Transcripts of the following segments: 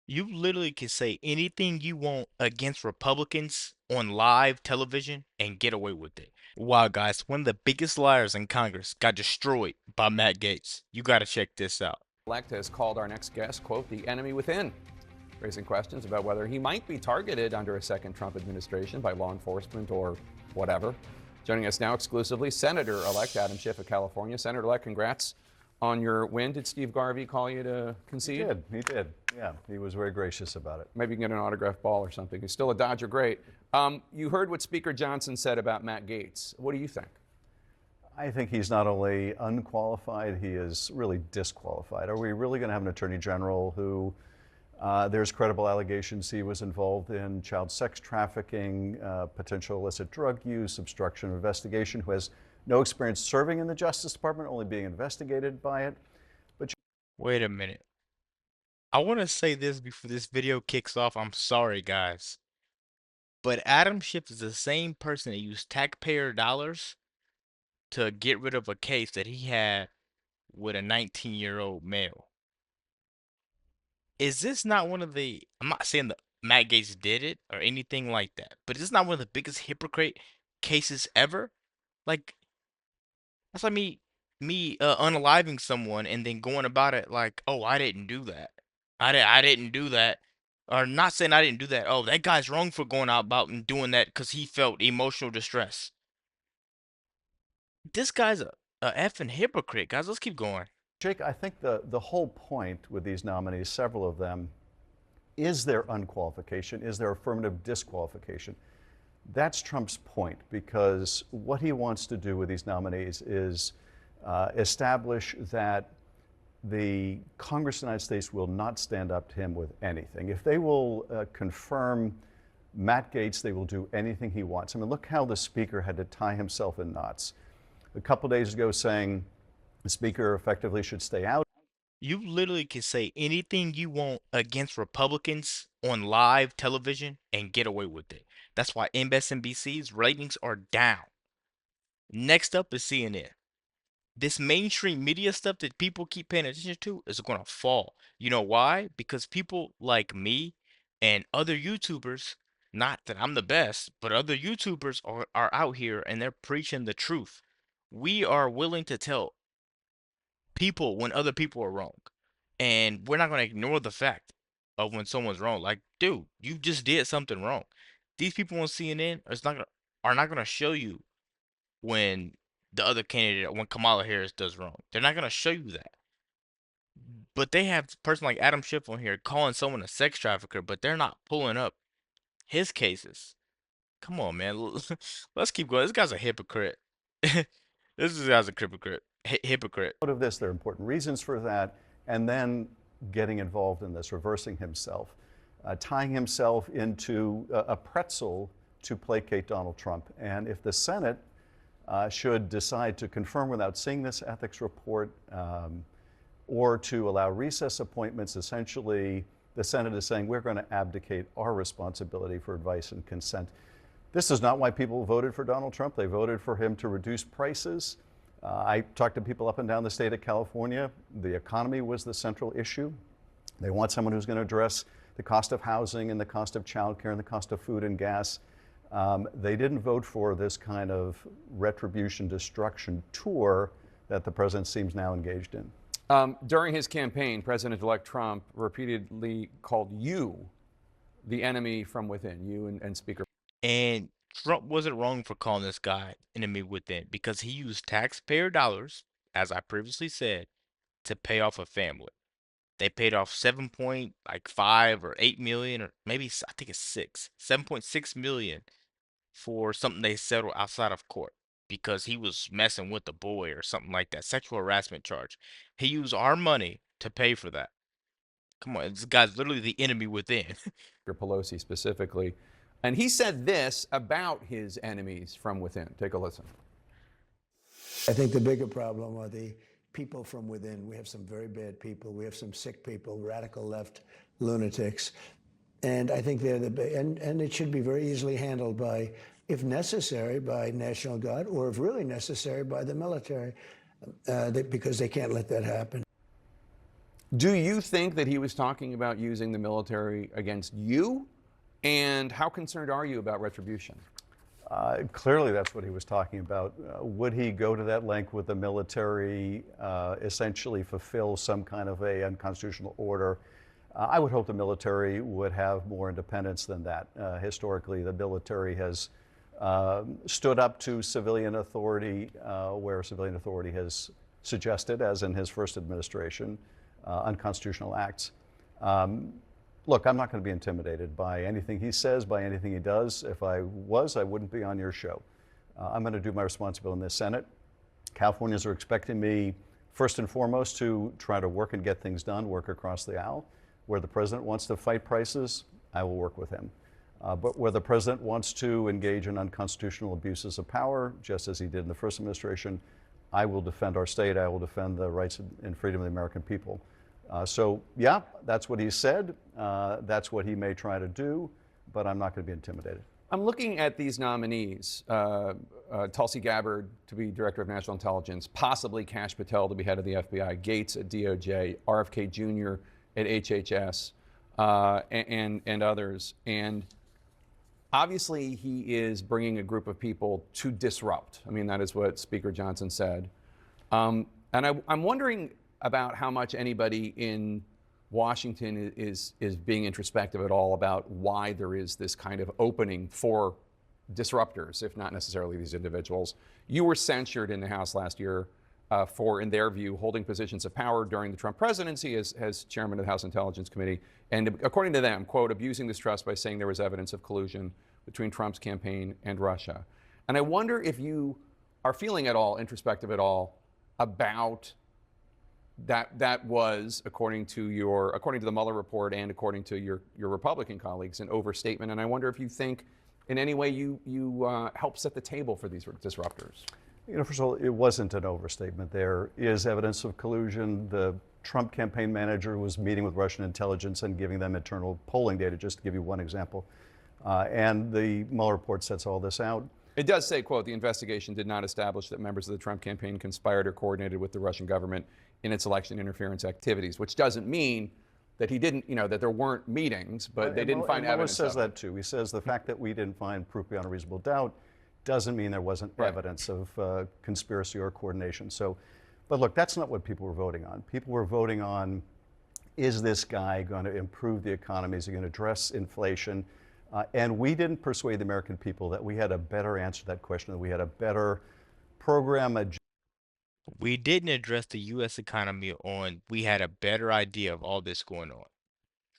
You literally can say anything you want against Republicans on live television and get away with it. Wow, guys, one of the biggest liars in Congress got destroyed by Matt Gaetz. You gotta check this out. Elect has called our next guest, quote, the enemy within, raising questions about whether he might be targeted under a second Trump administration by law enforcement or whatever. Joining us now exclusively, Senator-elect Adam Schiff of California. Senator-elect, congrats on your win. Did Steve Garvey call you to concede? He did. Yeah, he was very gracious about it. Maybe you can get an autographed ball or something. He's still a Dodger great. You heard what Speaker Johnson said about Matt Gaetz. What do you think? I think he's not only unqualified, he is really disqualified. Are we really going to have an attorney general who there's credible allegations he was involved in child sex trafficking, potential illicit drug use, obstruction of investigation, who has no experience serving in the Justice Department, only being investigated by it? But Wait a minute. I want to say this before this video kicks off. I'm sorry, guys. But Adam Schiff is the same person that used taxpayer dollars to get rid of a case that he had with a 19-year-old male. Is this not one of the, I'm not saying that Matt Gaetz did it or anything like that, but is this not one of the biggest hypocrite cases ever? Like, that's like me unaliving someone and then going about it like, oh, I didn't do that. I didn't do that. Or not saying I didn't do that. Oh, that guy's wrong for going out about and doing that because he felt emotional distress. This guy's a effing hypocrite, guys. Let's keep going. Jake, I think the whole point with these nominees, several of them, is their unqualification, is their affirmative disqualification. That's Trump's point, because what he wants to do with these nominees is establish that the Congress of the United States will not stand up to him with anything. If they will confirm Matt Gaetz, they will do anything he wants. I mean, look how the Speaker had to tie himself in knots a couple days ago, saying the Speaker effectively should stay out. You literally can say anything you want against Republicans on live television and get away with it. That's why MSNBC's ratings are down. Next up is CNN. This mainstream media stuff that people keep paying attention to is going to fall. You know why? Because people like me and other YouTubers, not that I'm the best, but other YouTubers are out here and they're preaching the truth. We are willing to tell people when other people are wrong. And we're not going to ignore the fact of when someone's wrong. Like, dude, you just did something wrong. These people on CNN are not gonna show you when the other candidate, when Kamala Harris does wrong. They're not gonna show you that. But they have a person like Adam Schiff on here calling someone a sex trafficker, but they're not pulling up his cases. Come on, man. Let's keep going. This guy's a hypocrite. This guy's a hypocrite. Hypocrite. Of this, there are important reasons for that, and then getting involved in this, reversing himself, tying himself into a pretzel to placate Donald Trump. And if the Senate should decide to confirm without seeing this ethics report or to allow recess appointments, essentially the Senate is saying we're going to abdicate our responsibility for advice and consent. This is not why people voted for Donald Trump. They voted for him to reduce prices. I talked to people up and down the state of California. The economy was the central issue. They want someone who's going to address the cost of housing and the cost of childcare and the cost of food and gas. They didn't vote for this kind of retribution destruction tour that the president seems now engaged in. During his campaign, President-elect Trump repeatedly called you the enemy from within, you and Speaker. And Trump wasn't wrong for calling this guy enemy within because he used taxpayer dollars, as I previously said, to pay off a family. They paid off 7.5 or 8 million, or maybe I think it's 7.6 million for something they settled outside of court because he was messing with the boy or something like that, sexual harassment charge. He used our money to pay for that. Come on, this guy's literally the enemy within. Pelosi specifically. And he said this about his enemies from within. Take a listen. I think the bigger problem are the people from within. We have some very bad people. We have some sick people, radical left lunatics. And I think they're and it should be very easily handled by, if necessary, by National Guard, or if really necessary, by the military, because they can't let that happen. Do you think that he was talking about using the military against you? And how concerned are you about retribution? Clearly, that's what he was talking about. Would he go to that length with the military, essentially fulfill some kind of a unconstitutional order? I would hope the military would have more independence than that. Historically, the military has stood up to civilian authority where civilian authority has suggested, as in his first administration, unconstitutional acts. Look, I'm not going to be intimidated by anything he says, by anything he does. If I was, I wouldn't be on your show. I'm going to do my responsibility in the Senate. Californians are expecting me, first and foremost, to try to work and get things done, work across the aisle. Where the president wants to fight prices, I will work with him. But where the president wants to engage in unconstitutional abuses of power, just as he did in the first administration, I will defend our state. I will defend the rights and freedom of the American people. So, yeah, that's what he said. That's what he may try to do, but I'm not going to be intimidated. I'm looking at these nominees, Tulsi Gabbard to be Director of National Intelligence, possibly Kash Patel to be head of the FBI, Gaetz at DOJ, RFK Jr. at HHS, and others. And obviously, he is bringing a group of people to disrupt. I mean, that is what Speaker Johnson said. And I'm wondering about how much anybody in Washington is being introspective at all about why there is this kind of opening for disruptors, if not necessarily these individuals. You were censured in the House last year for, in their view, holding positions of power during the Trump presidency as chairman of the House Intelligence Committee, and according to them, quote, abusing this trust by saying there was evidence of collusion between Trump's campaign and Russia. And I wonder if you are feeling at all introspective at all about that was, according to the Mueller report and according to your Republican colleagues, an overstatement. And I wonder if you think in any way you help set the table for these disruptors. You know, first of all, it wasn't an overstatement. There is evidence of collusion. The Trump campaign manager was meeting with Russian intelligence and giving them internal polling data, just to give you one example. And the Mueller report sets all this out. It does say, quote, the investigation did not establish that members of the Trump campaign conspired or coordinated with the Russian government in its election interference activities, which doesn't mean that he didn't, that there weren't meetings, but they didn't find evidence. Mueller says that too. He says the fact that we didn't find proof beyond a reasonable doubt doesn't mean there wasn't evidence of conspiracy or coordination. So, but look, that's not what people were voting on. People were voting on, is this guy going to improve the economy? Is he going to address inflation? And we didn't persuade the American people that we had a better answer to that question, that we had a better program. We didn't address the U.S. economy we had a better idea of all this going on.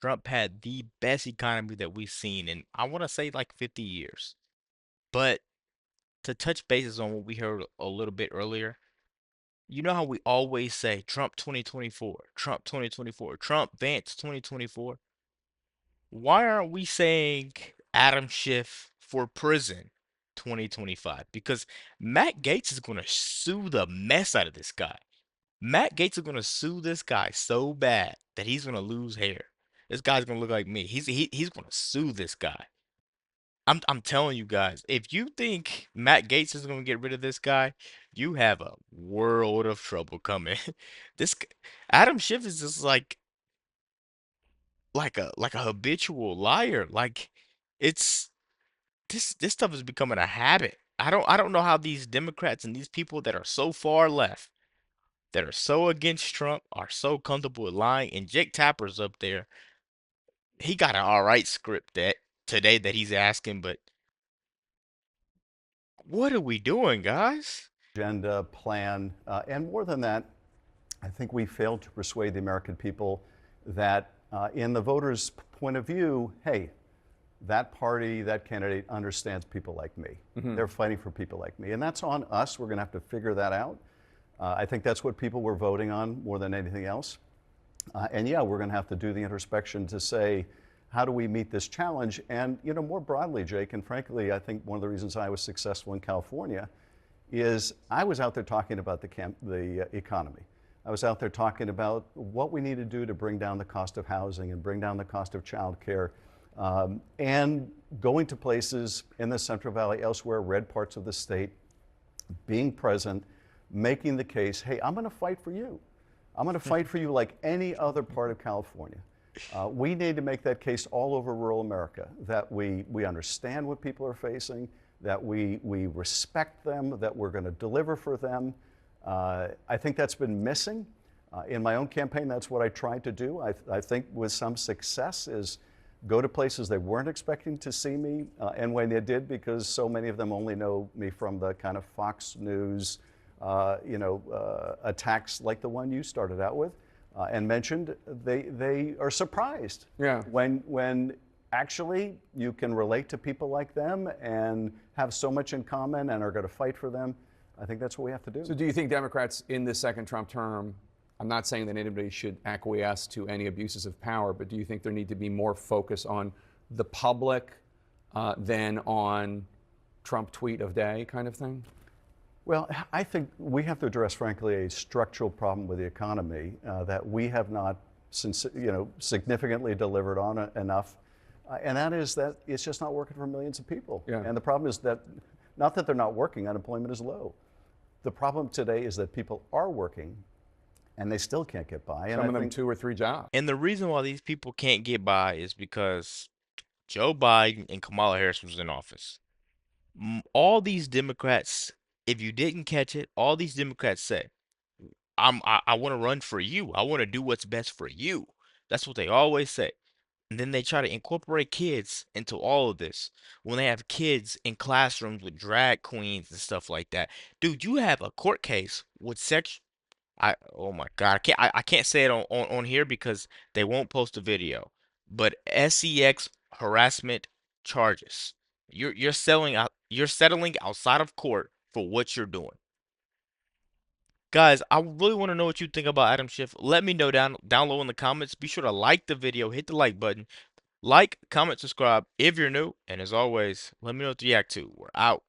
Trump had the best economy that we've seen in, I want to say, like 50 years. But to touch bases on what we heard a little bit earlier, you know how we always say Trump 2024, Trump 2024, Trump Vance 2024? Why aren't we saying Adam Schiff for prison 2025? Because Matt Gaetz is going to sue the mess out of this guy. Matt Gaetz is going to sue this guy so bad that he's going to lose hair. This guy's going to look like me. He's going to sue this guy. I'm telling you guys, if you think Matt Gaetz is going to get rid of this guy, you have a world of trouble coming. Adam Schiff is just like a habitual liar. Like it's this stuff is becoming a habit. I don't know how these Democrats and these people that are so far left, that are so against Trump, are so comfortable with lying. And Jake Tapper's up there. He got an all right script that today that he's asking, but what are we doing, guys? Agenda, plan, and more than that, I think we failed to persuade the American people that in the voters' point of view, hey, that party, that candidate understands people like me. They're fighting for people like me. And that's on us. We're going to have to figure that out. I think that's what people were voting on more than anything else. And yeah, we're going to have to do the introspection to say, how do we meet this challenge? And, more broadly, Jake, and frankly, I think one of the reasons I was successful in California is I was out there talking about the economy. I was out there talking about what we need to do to bring down the cost of housing and bring down the cost of childcare, and going to places in the Central Valley, elsewhere, red parts of the state, being present, making the case, hey, I'm going to fight for you. I'm going to fight for you like any other part of California. We need to make that case all over rural America, that we understand what people are facing, that we respect them, that we're going to deliver for them. I think that's been missing. In my own campaign, that's what I tried to do. I think with some success is go to places they weren't expecting to see me, and when they did, because so many of them only know me from the kind of Fox News, attacks like the one you started out with and mentioned, they are surprised when actually you can relate to people like them and have so much in common and are going to fight for them. I think that's what we have to do. So do you think Democrats in this second Trump term, I'm not saying that anybody should acquiesce to any abuses of power, but do you think there need to be more focus on the public than on Trump tweet of day kind of thing? Well, I think we have to address, frankly, a structural problem with the economy that we have not, significantly delivered on enough, and that is that it's just not working for millions of people. Yeah. And the problem is that, not that they're not working, unemployment is low. The problem today is that people are working, and they still can't get by. And Some of them 2 or 3 jobs. And the reason why these people can't get by is because Joe Biden and Kamala Harris was in office. All these Democrats, if you didn't catch it, all these Democrats say, I want to run for you. I want to do what's best for you. That's what they always say. And then they try to incorporate kids into all of this when they have kids in classrooms with drag queens and stuff like that. Dude, you have a court case with sex. Oh my God, I can't say it on here because they won't post a video. But sex harassment charges. You're settling outside of court for what you're doing. Guys, I really want to know what you think about Adam Schiff. Let me know down low in the comments. Be sure to like the video, hit the like button. Like, comment, subscribe if you're new, and as always, let me know what to react to. We're out.